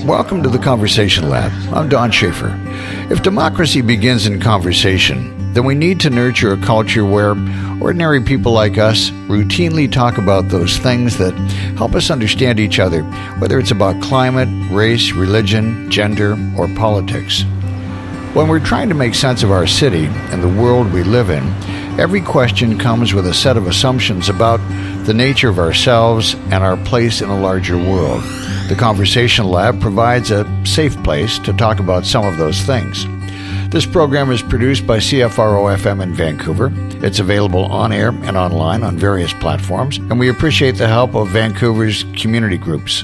Welcome to the Conversation Lab. I'm Don Schaefer. If democracy begins in conversation, then we need to nurture a culture where ordinary people like us routinely talk about those things that help us understand each other, whether it's about climate, race, religion, gender, or politics. When we're trying to make sense of our city and the world we live in, every question comes with a set of assumptions about the nature of ourselves and our place in a larger world. The Conversation Lab provides a safe place to talk about some of those things. This program is produced by CFRO-FM in Vancouver. It's available on air and online on various platforms, and we appreciate the help of Vancouver's community groups.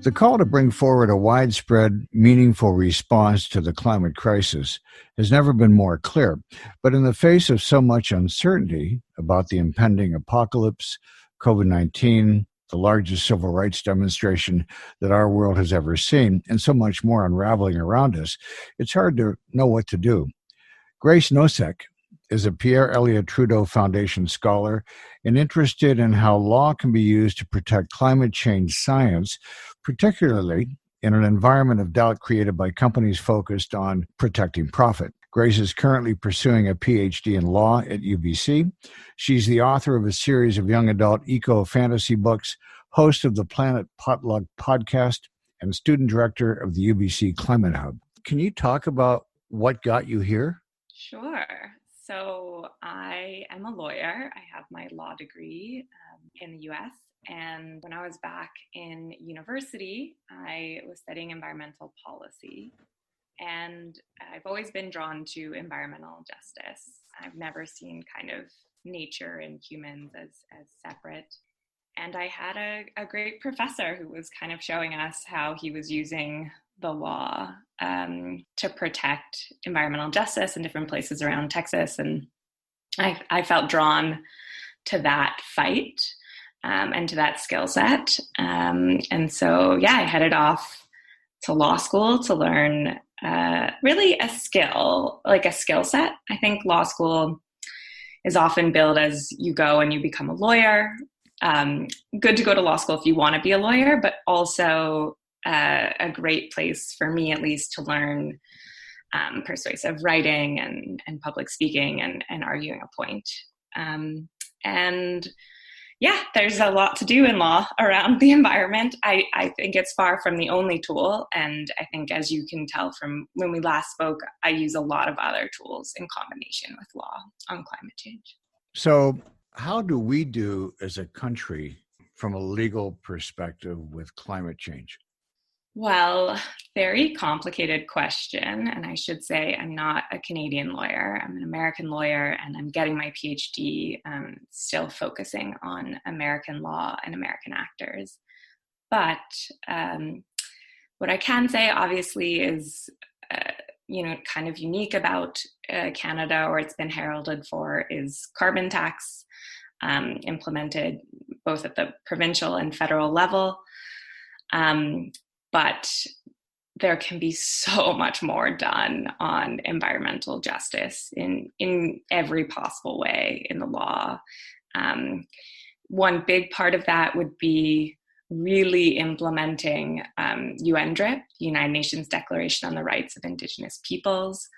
The call to bring forward a widespread, meaningful response to the climate crisis has never been more clear. But in the face of so much uncertainty about the impending apocalypse, COVID-19, the largest civil rights demonstration that our world has ever seen, and so much more unraveling around us, it's hard to know what to do. Grace Nosek is a Pierre Elliott Trudeau Foundation scholar and interested in how law can be used to protect climate change science, particularly in an environment of doubt created by companies focused on protecting profit. Grace is currently pursuing a PhD in law at UBC. She's the author of a series of young adult eco-fantasy books, host of the Planet Potluck podcast, and student director of the UBC Climate Hub. Can you talk about what got you here? Sure. So I am a lawyer. I have my law degree in the US. And when I was back in university, I was studying environmental policy. And I've always been drawn to environmental justice. I've never seen kind of nature and humans as separate. And I had a great professor who was kind of showing us how he was using the law to protect environmental justice in different places around Texas. And I felt drawn to that fight and to that skill set. And so, I headed off to law school to learn really a skill, like a skill set. I think law school is often billed as you go and you become a lawyer. Good to go to law school if you want to be a lawyer, but also a great place for me, at least, to learn persuasive writing and public speaking and arguing a point. There's a lot to do in law around the environment. I think it's far from the only tool. And I think, as you can tell from when we last spoke, I use a lot of other tools in combination with law on climate change. So how do we do as a country from a legal perspective with climate change? Well, very complicated question. And I should say I'm not a Canadian lawyer. I'm an American lawyer, and I'm getting my PhD, still focusing on American law and American actors. But what I can say, obviously, is, kind of unique about Canada, or it's been heralded for, is carbon tax, implemented both at the provincial and federal level. But there can be so much more done on environmental justice in every possible way in the law. One big part of that would be really implementing UNDRIP, the United Nations Declaration on the Rights of Indigenous Peoples,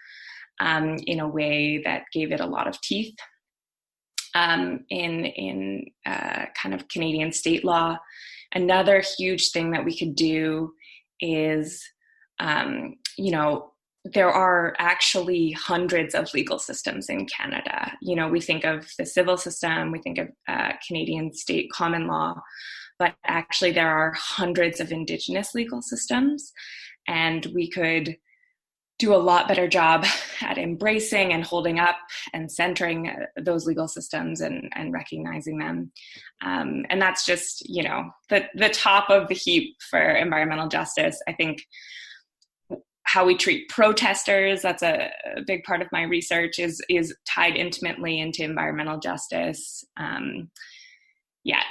in a way that gave it a lot of teeth in kind of Canadian state law. Another huge thing that we could do is, there are actually hundreds of legal systems in Canada. We think of the civil system, we think of Canadian state common law, but actually there are hundreds of Indigenous legal systems, and we could do a lot better job at embracing and holding up and centering those legal systems and recognizing them. And that's just, the top of the heap for environmental justice. I think how we treat protesters, that's a big part of my research, is tied intimately into environmental justice.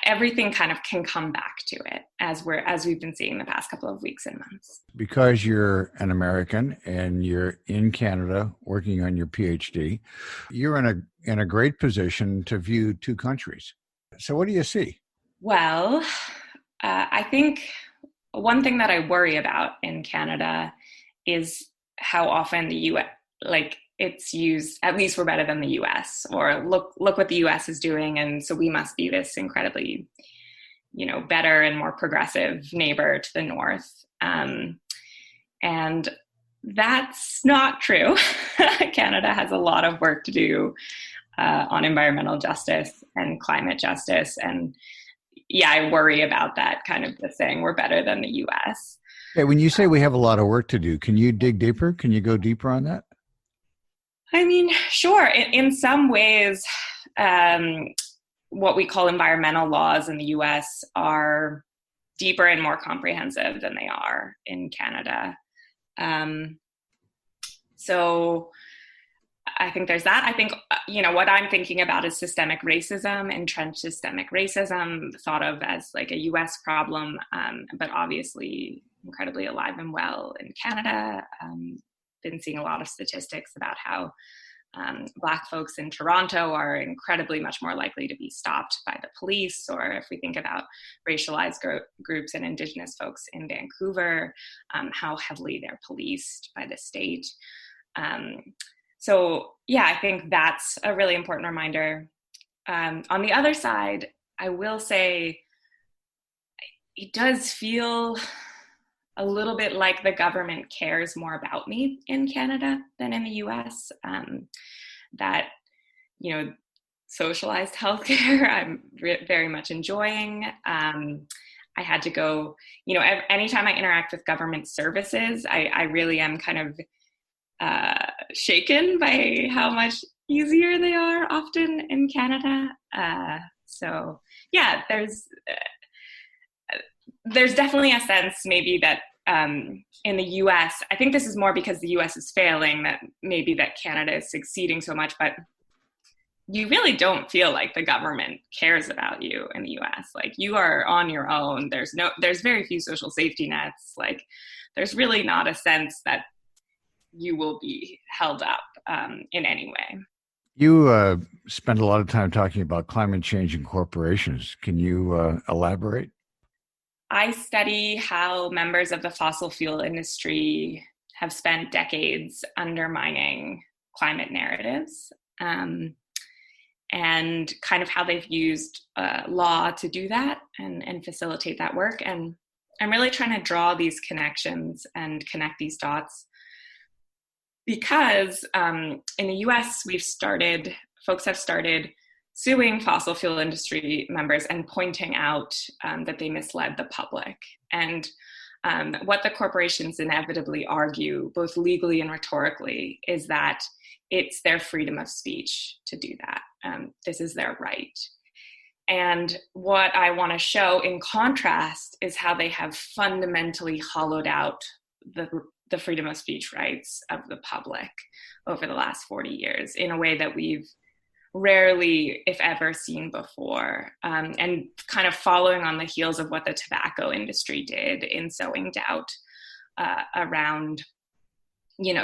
Everything kind of can come back to it, as we've been seeing the past couple of weeks and months. Because you're an American and you're in Canada working on your PhD, you're in a great position to view two countries. So what do you see? Well, I think one thing that I worry about in Canada is how often the U.S. it's used. At least we're better than the U.S. or look what the U.S. is doing, and so we must be this incredibly, better and more progressive neighbor to the north. And that's not true. Canada has a lot of work to do on environmental justice and climate justice. And yeah, I worry about that kind of the saying we're better than the US. Okay, when you say we have a lot of work to do, can you dig deeper? Can you go deeper on that? I mean, sure. In some ways, what we call environmental laws in the US are deeper and more comprehensive than they are in Canada. So I think there's that. I think, what I'm thinking about is systemic racism, entrenched systemic racism, thought of as like a US problem, but obviously incredibly alive and well in Canada. Been seeing a lot of statistics about how Black folks in Toronto are incredibly much more likely to be stopped by the police, or if we think about racialized groups and Indigenous folks in Vancouver, how heavily they're policed by the state. So yeah, I think that's a really important reminder. On the other side, I will say it does feel a little bit like the government cares more about me in Canada than in the US. That, socialized healthcare, I'm very much enjoying. I had to go, anytime I interact with government services, I really am kind of shaken by how much easier they are often in Canada. So yeah, there's definitely a sense maybe that in the US, I think this is more because the US is failing, that maybe that Canada is succeeding so much, but you really don't feel like the government cares about you in the US. Like, you are on your own. There's very few social safety nets. Like, there's really not a sense that you will be held up in any way. You spend a lot of time talking about climate change and corporations. Can you elaborate? I study how members of the fossil fuel industry have spent decades undermining climate narratives, and kind of how they've used law to do that and facilitate that work. And I'm really trying to draw these connections and connect these dots because in the US, folks have started suing fossil fuel industry members and pointing out that they misled the public. And what the corporations inevitably argue, both legally and rhetorically, is that it's their freedom of speech to do that. This is their right. And what I want to show in contrast is how they have fundamentally hollowed out the freedom of speech rights of the public over the last 40 years in a way that we've rarely, if ever, seen before, and kind of following on the heels of what the tobacco industry did in sowing doubt around,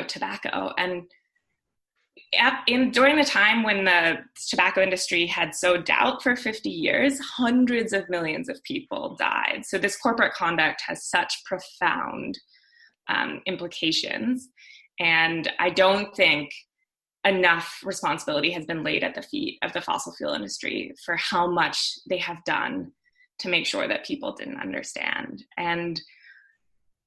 tobacco. And during the time when the tobacco industry had sowed doubt for 50 years, hundreds of millions of people died. So this corporate conduct has such profound implications. And I don't think enough responsibility has been laid at the feet of the fossil fuel industry for how much they have done to make sure that people didn't understand. And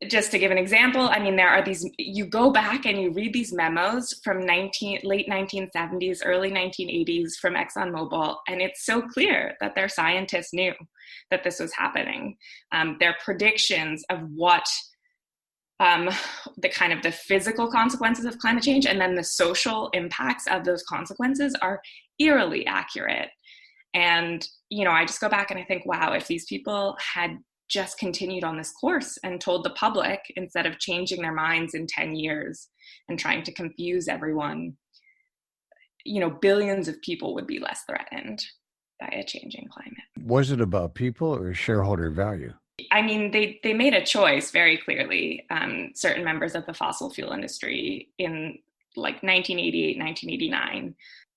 just to give an example, I mean, there are you go back and you read these memos from late 1970s, early 1980s from ExxonMobil, and it's so clear that their scientists knew that this was happening. Their predictions of what the kind of the physical consequences of climate change and then the social impacts of those consequences are eerily accurate. And, I just go back and I think, wow, if these people had just continued on this course and told the public instead of changing their minds in 10 years and trying to confuse everyone, billions of people would be less threatened by a changing climate. Was it about people or shareholder value? I mean, they made a choice very clearly, certain members of the fossil fuel industry in like 1988, 1989,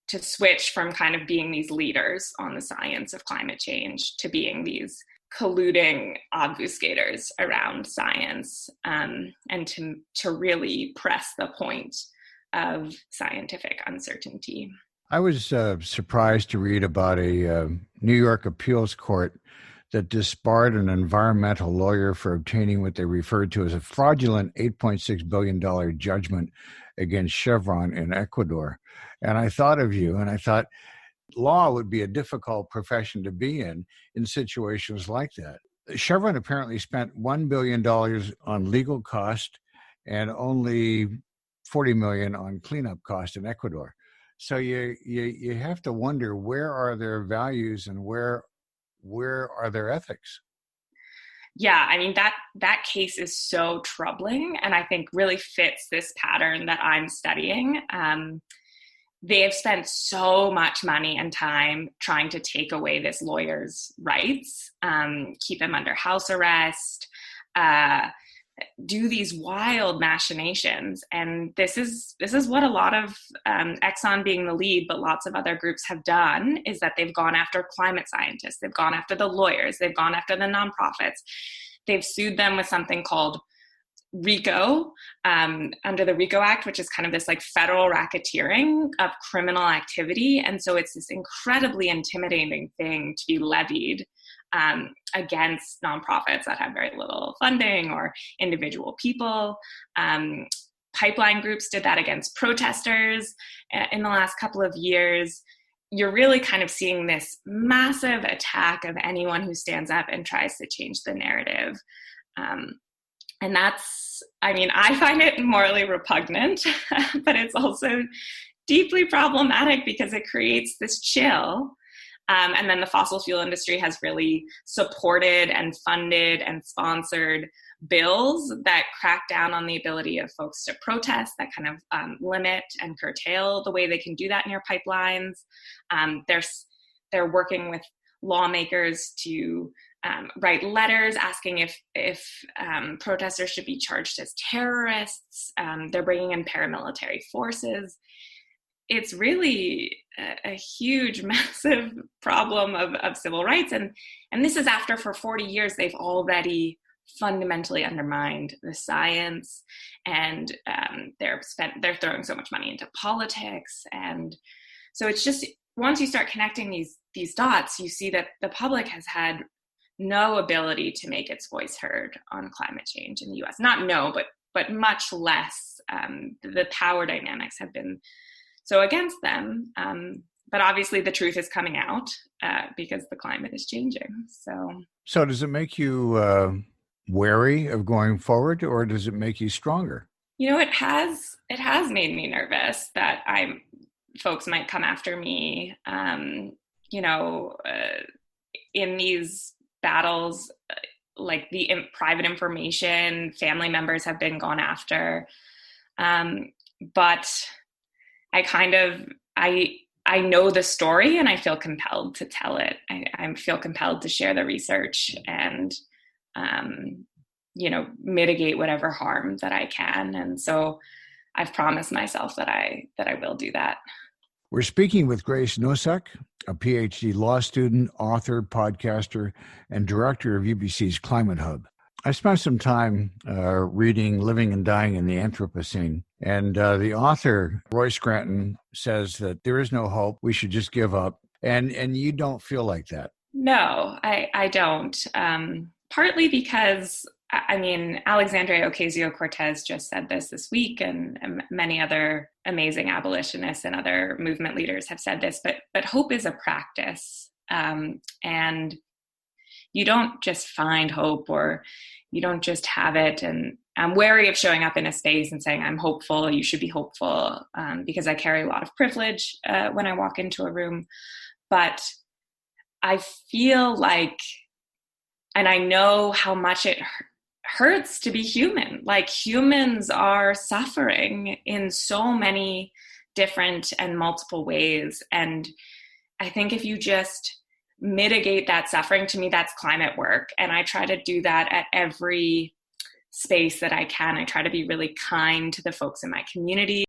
to switch from kind of being these leaders on the science of climate change to being these colluding obfuscators around science, and to really press the point of scientific uncertainty. I was surprised to read about a New York appeals court that disbarred an environmental lawyer for obtaining what they referred to as a fraudulent $8.6 billion judgment against Chevron in Ecuador. And I thought of you, and I thought law would be a difficult profession to be in situations like that. Chevron apparently spent $1 billion on legal cost and only $40 million on cleanup cost in Ecuador. So you have to wonder, where are their values and where are their ethics? Yeah, I mean, that case is so troubling, and I think really fits this pattern that I'm studying. They have spent so much money and time trying to take away this lawyer's rights, keep him under house arrest, do these wild machinations. And this is what a lot of Exxon being the lead, but lots of other groups have done, is that they've gone after climate scientists, they've gone after the lawyers, they've gone after the nonprofits. They've sued them with something called RICO, under the RICO Act, which is kind of this like federal racketeering of criminal activity. And so it's this incredibly intimidating thing to be levied against nonprofits that have very little funding or individual people. Pipeline groups did that against protesters in the last couple of years. You're really kind of seeing this massive attack of anyone who stands up and tries to change the narrative. And that's, I mean, I find it morally repugnant, but it's also deeply problematic because it creates this chill. And then the fossil fuel industry has really supported and funded and sponsored bills that crack down on the ability of folks to protest, that kind of limit and curtail the way they can do that near pipelines. They're working with lawmakers to write letters asking if protesters should be charged as terrorists. They're bringing in paramilitary forces. It's really a huge, massive problem of civil rights. And this is after, for 40 years, they've already fundamentally undermined the science, and they're throwing so much money into politics. And so it's just, once you start connecting these dots, you see that the public has had no ability to make its voice heard on climate change in the US. Not no, but much less. The power dynamics have been so against them. But obviously the truth is coming out because the climate is changing. So does it make you wary of going forward, or does it make you stronger? You know, it has made me nervous that folks might come after me, in these battles, like the private information, family members have been gone after. But I know the story, and I feel compelled to tell it. I feel compelled to share the research and, mitigate whatever harm that I can. And so I've promised myself that I will do that. We're speaking with Grace Nosek, a PhD law student, author, podcaster, and director of UBC's Climate Hub. I spent some time reading Living and Dying in the Anthropocene, and the author, Roy Scranton, says that there is no hope, we should just give up, and you don't feel like that. No, I don't. Partly because, Alexandria Ocasio-Cortez just said this week, and many other amazing abolitionists and other movement leaders have said this, but hope is a practice. And you don't just find hope, or you don't just have it. And I'm wary of showing up in a space and saying, I'm hopeful, you should be hopeful, because I carry a lot of privilege when I walk into a room. But I feel like, and I know how much it hurts to be human. Like, humans are suffering in so many different and multiple ways. And I think if you just mitigate that suffering, to me, that's climate work. And I try to do that at every space that I can. I try to be really kind to the folks in my community.